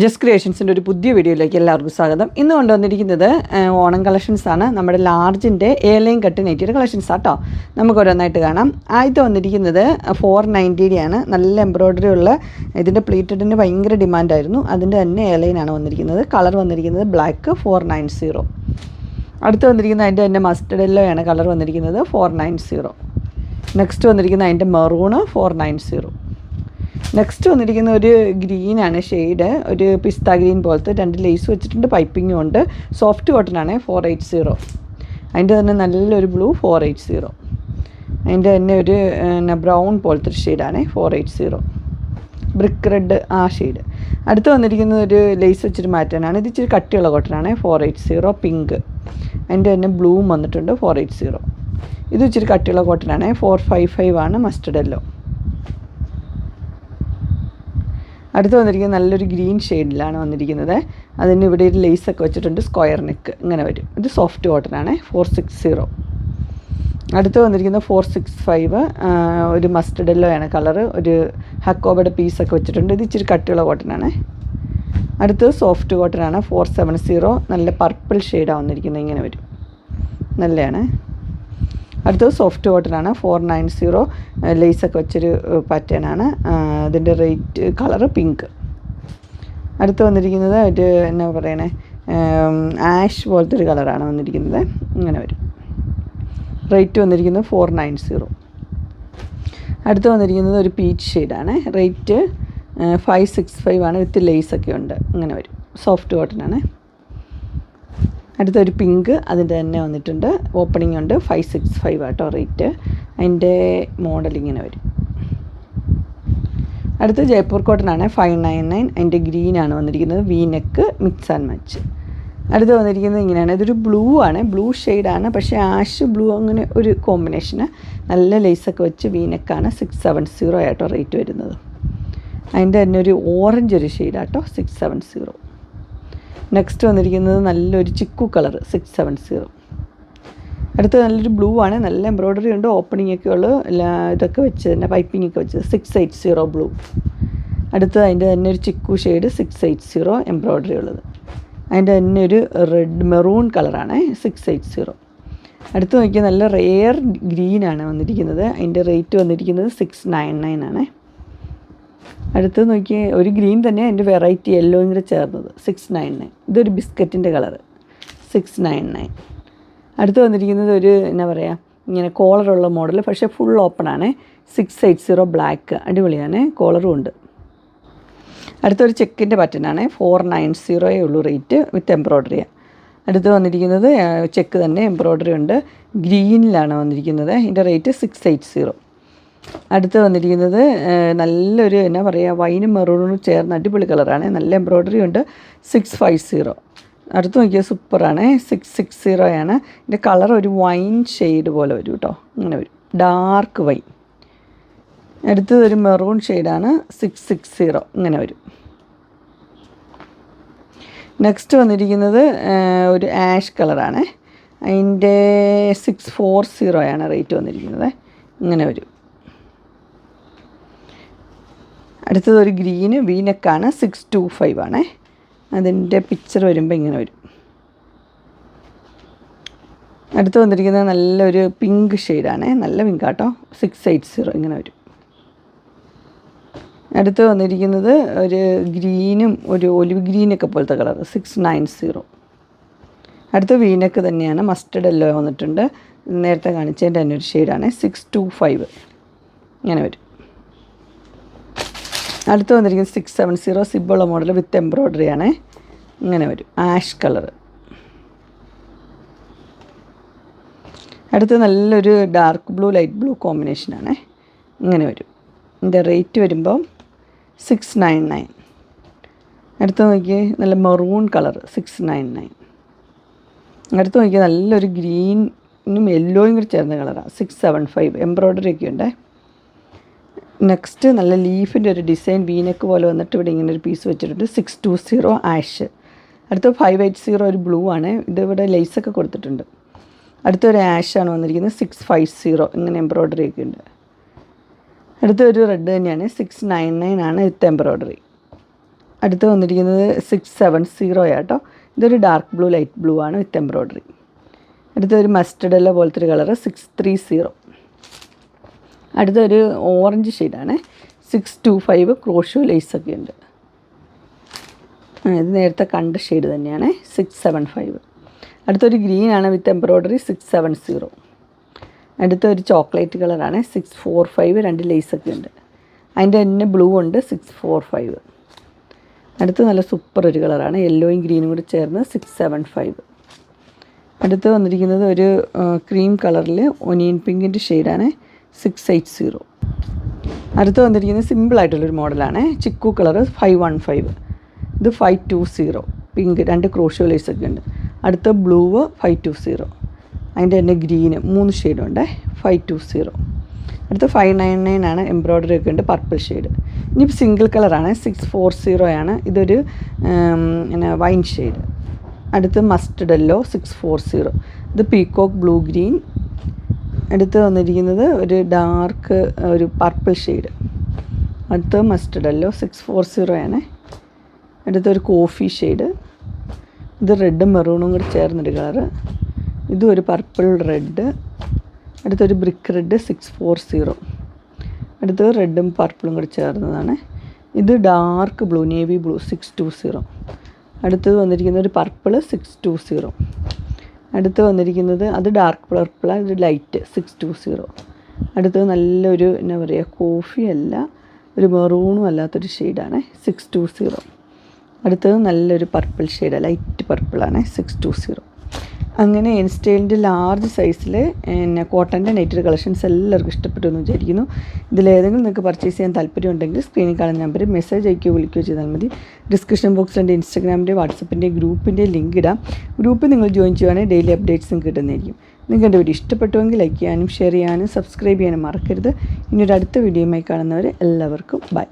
Just ക്രിയേഷൻസിൻ്റെ ഒരു പുതിയ വീഡിയോയിലേക്ക് എല്ലാവർക്കും സ്വാഗതം. ഇന്ന് കൊണ്ടുവന്നിരിക്കുന്നത് ഓണം കളക്ഷൻസാണ്. നമ്മുടെ ലാർജിൻ്റെ എയർലൈൻ കട്ട് നൈറ്റിയുടെ കളക്ഷൻസ് ആട്ടോ. നമുക്ക് ഓരോന്നായിട്ട് കാണാം. ആദ്യത്തെ വന്നിരിക്കുന്നത് 490 നല്ല എംബ്രോയ്ഡറി ഉള്ള ഇതിൻ്റെ പ്ലീറ്റഡിന് ഭയങ്കര ഡിമാൻഡായിരുന്നു. അതിൻ്റെ തന്നെ എയർലൈനാണ് വന്നിരിക്കുന്നത്. കളർ വന്നിരിക്കുന്നത് ബ്ലാക്ക് 490. അടുത്ത് വന്നിരിക്കുന്നത് അതിൻ്റെ തന്നെ മസ്റ്റർഡ് യെല്ലോ ആണ് കളർ വന്നിരിക്കുന്നത് 490. നെക്സ്റ്റ് വന്നിരിക്കുന്നത് അതിൻ്റെ മെറൂണ് 490. നെക്സ്റ്റ് വന്നിരിക്കുന്ന ഒരു ഗ്രീനാണ് ഷെയ്ഡ്, ഒരു പിസ്ത ഗ്രീൻ പോലത്തെ 2 ലേസ് വെച്ചിട്ടുണ്ട്, പൈപ്പിങ്ങും ഉണ്ട്. സോഫ്റ്റ് കോട്ടനാണ് 480. അതിൻ്റെ തന്നെ നല്ലൊരു ബ്ലൂ 480. അതിൻ്റെ തന്നെ ഒരു ബ്രൗൺ പോലത്തെ ഒരു ഷെയ്ഡാണ് 480. ബ്രിക്ക് റെഡ് ആ ഷെയ്ഡ്. അടുത്ത് വന്നിരിക്കുന്നത് ഒരു ലേസ് വെച്ചിട്ട് മാറ്റാനാണ്. ഇത് ഇച്ചിരി കട്ടിയുള്ള കോട്ടനാണ് 480. പിങ്ക് അതിൻ്റെ തന്നെ ബ്ലൂവും വന്നിട്ടുണ്ട് 480. ഇത് ഇച്ചിരി കട്ടിയുള്ള കോട്ടനാണ് 455 മസ്റ്റർഡ് യെല്ലോ. അടുത്ത് വന്നിരിക്കുന്നത് നല്ലൊരു ഗ്രീൻ ഷെയ്ഡിലാണ് വന്നിരിക്കുന്നത്. അതിന് ഇവിടെ ഒരു ലേസൊക്കെ വെച്ചിട്ടുണ്ട്, സ്ക്വയർ നെക്ക് ഇങ്ങനെ വരും. ഇത് സോഫ്റ്റ് കോട്ടനാണ് 460. അടുത്ത് വന്നിരിക്കുന്നത് 465 ഒരു മസ്റ്റർഡ് യെല്ലോ ആണ് കളറ്, ഒരു ഹക്കോബയുടെ പീസൊക്കെ വെച്ചിട്ടുണ്ട്. ഇത് ഇച്ചിരി കട്ടിയുള്ള കോട്ടനാണ്. അടുത്തത് സോഫ്റ്റ് കോട്ടനാണ് 470. നല്ല പർപ്പിൾ ഷെയ്ഡാണ് വന്നിരിക്കുന്നത്, ഇങ്ങനെ വരും, നല്ലതാണ്. അടുത്തത് സോഫ്റ്റ് കോട്ടനാണ് 490. ലേസൊക്കെ വെച്ചൊരു പാറ്റേൺ ആണ്. അതിൻ്റെ റേറ്റ് കളറ് പിങ്ക്. അടുത്ത് വന്നിരിക്കുന്നത് ഒരു എന്നാ പറയണേ ആഷ് പോലത്തെ ഒരു കളറാണ് വന്നിരിക്കുന്നത്, ഇങ്ങനെ വരും. റേറ്റ് വന്നിരിക്കുന്നത് 490. അടുത്ത് വന്നിരിക്കുന്നത് ഒരു പീച്ച് ഷെയ്ഡാണ്. റേറ്റ് 565 വിത്ത് ലേസൊക്കെ ഉണ്ട്, ഇങ്ങനെ വരും. സോഫ്റ്റ് കോട്ടനാണ്. അടുത്തൊരു പിങ്ക് അതിൻ്റെ തന്നെ വന്നിട്ടുണ്ട്, ഓപ്പണിംഗ് ഉണ്ട്. 565 ആട്ടോ റേറ്റ്. അതിൻ്റെ മോഡൽ ഇങ്ങനെ വരും. അടുത്ത് ജയ്പൂർ കോട്ടനാണ് 599. അതിൻ്റെ ഗ്രീനാണ് വന്നിരിക്കുന്നത്, V neck mix and match. അടുത്ത് വന്നിരിക്കുന്നത് ഇങ്ങനെയാണ്. ഇതൊരു ബ്ലൂ ആണ്, ബ്ലൂ ഷെയ്ഡാണ്, പക്ഷേ ആഷ് ബ്ലൂ അങ്ങനെ ഒരു കോമ്പിനേഷന്. നല്ല ലേസൊക്കെ വെച്ച് വി നെക്കാണ് 670 ആട്ടോ റേറ്റ് വരുന്നത്. അതിൻ്റെ തന്നെ ഒരു ഓറഞ്ച് ഒരു ഷെയ്ഡാട്ടോ 670. നെക്സ്റ്റ് വന്നിരിക്കുന്നത് നല്ലൊരു ചിക്കു കളർ 670. അടുത്ത് നല്ലൊരു ബ്ലൂ ആണ്, നല്ല എംബ്രോയ്ഡറി ഉണ്ട്, ഓപ്പണിംഗ് ഒക്കെ ഉള്ളു, ഇതൊക്കെ വെച്ച് തന്നെ പൈപ്പിംഗ് ഒക്കെ വെച്ച് 680 ബ്ലൂ. അടുത്ത് അതിൻ്റെ തന്നെ ഒരു ചിക്കു ഷെയ്ഡ് 680 എംബ്രോയ്ഡറി ഉള്ളത്. അതിൻ്റെ തന്നെ ഒരു റെഡ് മെറൂൺ കളറാണ് 680. അടുത്ത് നോക്കിയാൽ നല്ല റെയർ ഗ്രീനാണ് വന്നിരിക്കുന്നത്. അതിൻ്റെ റേറ്റ് വന്നിരിക്കുന്നത് 699 ആണ്. അടുത്ത് നോക്കി ഒരു ഗ്രീൻ തന്നെ അതിൻ്റെ വെറൈറ്റി യെല്ലോയും കൂടെ ചേർന്നത് 699. ഇതൊരു ബിസ്ക്കറ്റിൻ്റെ കളറ് 699. അടുത്ത് വന്നിരിക്കുന്നത് ഒരു എന്നാ പറയുക ഇങ്ങനെ കോളറുള്ള മോഡൽ, പക്ഷേ ഫുൾ ഓപ്പണാണ് 680 ബ്ലാക്ക്, അടിപൊളിയാണ്, കോളറും ഉണ്ട്. അടുത്തൊരു ചെക്കിൻ്റെ പാറ്റേണാണ് 490 ഉള്ളൂ റേറ്റ് വിത്ത് എംബ്രോയ്ഡറിയാണ്. അടുത്ത് വന്നിരിക്കുന്നത് ചെക്ക് തന്നെ എംബ്രോയ്ഡറി ഉണ്ട്, ഗ്രീനിലാണ് വന്നിരിക്കുന്നത്. ഇതിൻ്റെ റേറ്റ് 680. അടുത്ത് വന്നിരിക്കുന്നത് നല്ലൊരു എന്നാ പറയുക വൈനും മെറൂണും ചേർന്ന അടിപൊളി കളറാണ്, നല്ല എംബ്രോയ്ഡറി ഉണ്ട് 650. അടുത്ത് നോക്കിയാൽ സൂപ്പറാണ് 660 ആണ്. ഇതിൻ്റെ കളർ ഒരു വൈൻ ഷെയ്ഡ് പോലെ വരും കേട്ടോ, ഇങ്ങനെ വരും, ഡാർക്ക് വൈൻ. അടുത്തത് ഒരു മെറൂൺ ഷെയ്ഡാണ് 660, ഇങ്ങനെ വരും. നെക്സ്റ്റ് വന്നിരിക്കുന്നത് ഒരു ആഷ് കളറാണ്. അതിൻ്റെ 640 ആണ് റേറ്റ് വന്നിരിക്കുന്നത്, ഇങ്ങനെ വരും. അടുത്തത് ഒരു ഗ്രീന് വീനെക്കാണ് 625 ആണ്. അതിൻ്റെ പിക്ചർ വരുമ്പോൾ ഇങ്ങനെ വരും. അടുത്ത് വന്നിരിക്കുന്നത് നല്ലൊരു പിങ്ക് ഷെയ്ഡാണ്, നല്ല പിങ്ക് ആട്ടോ 680, ഇങ്ങനെ വരും. അടുത്ത് വന്നിരിക്കുന്നത് ഒരു ഗ്രീനും ഒരു ഒലിവ് ഗ്രീനൊക്കെ പോലത്തെ കളർ 690. അടുത്ത വീനക്ക് തന്നെയാണ്, മസ്റ്റർഡ് യെല്ലോ വന്നിട്ടുണ്ട്, നേരത്തെ കാണിച്ചതിൻ്റെ തന്നെ ഒരു ഷെയ്ഡാണ് 625, ഇങ്ങനെ വരും. അടുത്ത് വന്നിരിക്കുന്നത് 670 സിബുള്ള മോഡൽ വിത്ത് എംബ്രോയ്ഡറി ആണ്, ഇങ്ങനെ വരും, ആഷ് കളർ. അടുത്ത് നല്ലൊരു ഡാർക്ക് ബ്ലൂ ലൈറ്റ് ബ്ലൂ കോമ്പിനേഷനാണ്, ഇങ്ങനെ വരും. ഇതിൻ്റെ റേറ്റ് വരുമ്പോൾ 699. അടുത്ത് നോക്കിയാൽ നല്ല മെറൂൺ കളർ 699. അടുത്ത് നോക്കിയാൽ നല്ലൊരു ഗ്രീനും യെല്ലോയും കൂടി ചേർന്ന കളറാണ് 675, എംബ്രോയ്ഡറി ഒക്കെ ഉണ്ട്. നെക്സ്റ്റ് നല്ല ലീഫിൻ്റെ ഒരു ഡിസൈൻ വീനക്ക് പോലെ വന്നിട്ട് ഇവിടെ ഇങ്ങനെ ഒരു പീസ് വെച്ചിട്ടുണ്ട് 620 ആഷ്. അടുത്ത 580 ഒരു ബ്ലൂ ആണ്, ഇതിവിടെ ലേസൊക്കെ കൊടുത്തിട്ടുണ്ട്. അടുത്തൊരു ആഷാണ് വന്നിരിക്കുന്നത് 650, ഇങ്ങനെ എംബ്രോയ്ഡറി ഒക്കെ ഉണ്ട്. അടുത്തൊരു റെഡ് തന്നെയാണ് 699 ആണ് വിത്ത് എംബ്രോയ്ഡറി. അടുത്ത് വന്നിരിക്കുന്നത് 670 ആട്ടോ. ഇതൊരു ഡാർക്ക് ബ്ലൂ ലൈറ്റ് ബ്ലൂ ആണ് വിത്ത് എംബ്രോയ്ഡറി. അടുത്തൊരു മസ്റ്റർഡ് യെല്ലോ പോലത്തെ ഒരു കളറ് 630. അടുത്തൊരു ഓറഞ്ച് ഷെയ്ഡാണ് 625 ക്രോഷോ ലേസൊക്കെ ഉണ്ട്. ഇത് നേരത്തെ കണ്ട ഷെയ്ഡ് തന്നെയാണ് 675. അടുത്തൊരു ഗ്രീനാണ് വിത്ത് എംബ്രോയ്ഡറി 670. അടുത്തൊരു ചോക്ലേറ്റ് കളറാണ് 645, 2 ലേസൊക്കെ ഉണ്ട്. അതിൻ്റെ തന്നെ ബ്ലൂ ഉണ്ട് 645. അടുത്ത് നല്ല സൂപ്പർ ഒരു കളറാണ് യെല്ലോയും ഗ്രീനും കൂടി ചേർന്ന് 675. അടുത്ത് വന്നിരിക്കുന്നത് ഒരു ക്രീം കളറിൽ ഒനിയൻ പിങ്കിൻ്റെ ഷെയ്ഡാണ് 680. അടുത്ത് വന്നിരിക്കുന്നത് സിമ്പിളായിട്ടുള്ളൊരു മോഡലാണ് ചിക്കു കളർ 515. ഇത് 520 പിങ്ക്, 2 ക്രോഷോ ലേസൊക്കെ ഉണ്ട്. അടുത്ത ബ്ലൂ 520. അതിൻ്റെ തന്നെ ഗ്രീന് 3 ഷെയ്ഡുണ്ട് 520. അടുത്ത 599 ആണ്, എംബ്രോയ്ഡറി ഒക്കെ ഉണ്ട്, പർപ്പിൾ ഷെയ്ഡ്. ഇനിയിപ്പോൾ സിംഗിൾ കളറാണ് 640 ആണ്. ഇതൊരു വൈൻ ഷെയ്ഡ്. അടുത്ത് മസ്റ്റർഡ് യെല്ലോ 640. ഇത് പീക്കോക്ക് ബ്ലൂ ഗ്രീൻ. അടുത്ത് വന്നിരിക്കുന്നത് ഒരു ഡാർക്ക് ഒരു പർപ്പിൾ ഷെയ്ഡ്. അടുത്ത് മസ്റ്റർഡ് യെല്ലോ 640 ആണ്. അടുത്തൊരു കോഫി ഷെയ്ഡ്. ഇത് റെഡും മെറൂണും കൂടി ചേർന്നൊരു കളറ്. ഇതും ഒരു പർപ്പിൾ റെഡ്. അടുത്തൊരു ബ്രിക്ക് റെഡ് 640. അടുത്തത് റെഡും പർപ്പിളും കൂടി ചേർന്നതാണ്. ഇത് ഡാർക്ക് ബ്ലൂ നേവി ബ്ലൂ 620. അടുത്തത് വന്നിരിക്കുന്ന ഒരു പർപ്പിൾ 620. അടുത്ത് വന്നിരിക്കുന്നത് അത് ഡാർക്ക് പർപ്പിളാണ്, ഇത് ലൈറ്റ് 620. അടുത്തത് നല്ലൊരു എന്താ പറയുക കോഫി അല്ല, ഒരു മെറൂണും അല്ലാത്തൊരു ഷെയ്ഡാണ് 620. അടുത്തത് നല്ലൊരു പർപ്പിൾ ഷെയ്ഡാണ്, ലൈറ്റ് പർപ്പിളാണ് 620. അങ്ങനെ ഇൻസ്റ്റൈലിൻ്റെ ലാർജ് സൈസിൽ കോട്ടൻ്റെ നെറ്റഡ് കളക്ഷൻസ് എല്ലാവർക്കും ഇഷ്ടപ്പെട്ടു എന്ന് വിചാരിക്കുന്നു. ഇതിലേതെങ്കിലും നിങ്ങൾക്ക് പർച്ചേസ് ചെയ്യാൻ താല്പര്യമുണ്ടെങ്കിൽ സ്ക്രീനിൽ കാണുന്ന നമ്പറിൽ മെസ്സേജ് അയക്കുകയോ വിളിക്കുകയോ ചെയ്താൽ മതി. ഡിസ്ക്രിപ്ഷൻ ബോക്സിൽ എൻ്റെ ഇൻസ്റ്റാഗ്രാമിൻ്റെ വാട്സപ്പിൻ്റെ ഗ്രൂപ്പിൻ്റെ ലിങ്ക് ഇടാം. ഗ്രൂപ്പിൽ നിങ്ങൾ ജോയിൻ ചെയ്യുവാണെങ്കിൽ ഡെയിലി അപ്ഡേറ്റ്സും കിട്ടുന്നതായിരിക്കും. നിങ്ങൾക്ക് എൻ്റെ വീഡിയോ ഇഷ്ടപ്പെട്ടുവെങ്കിൽ ലൈക്ക് ചെയ്യാനും ഷെയർ ചെയ്യാനും സബ്സ്ക്രൈബ് ചെയ്യാനും മറക്കരുത്. ഇനി ഒരു അടുത്ത വീഡിയോയുമായി കാണുന്നവരെ എല്ലാവർക്കും ബൈ.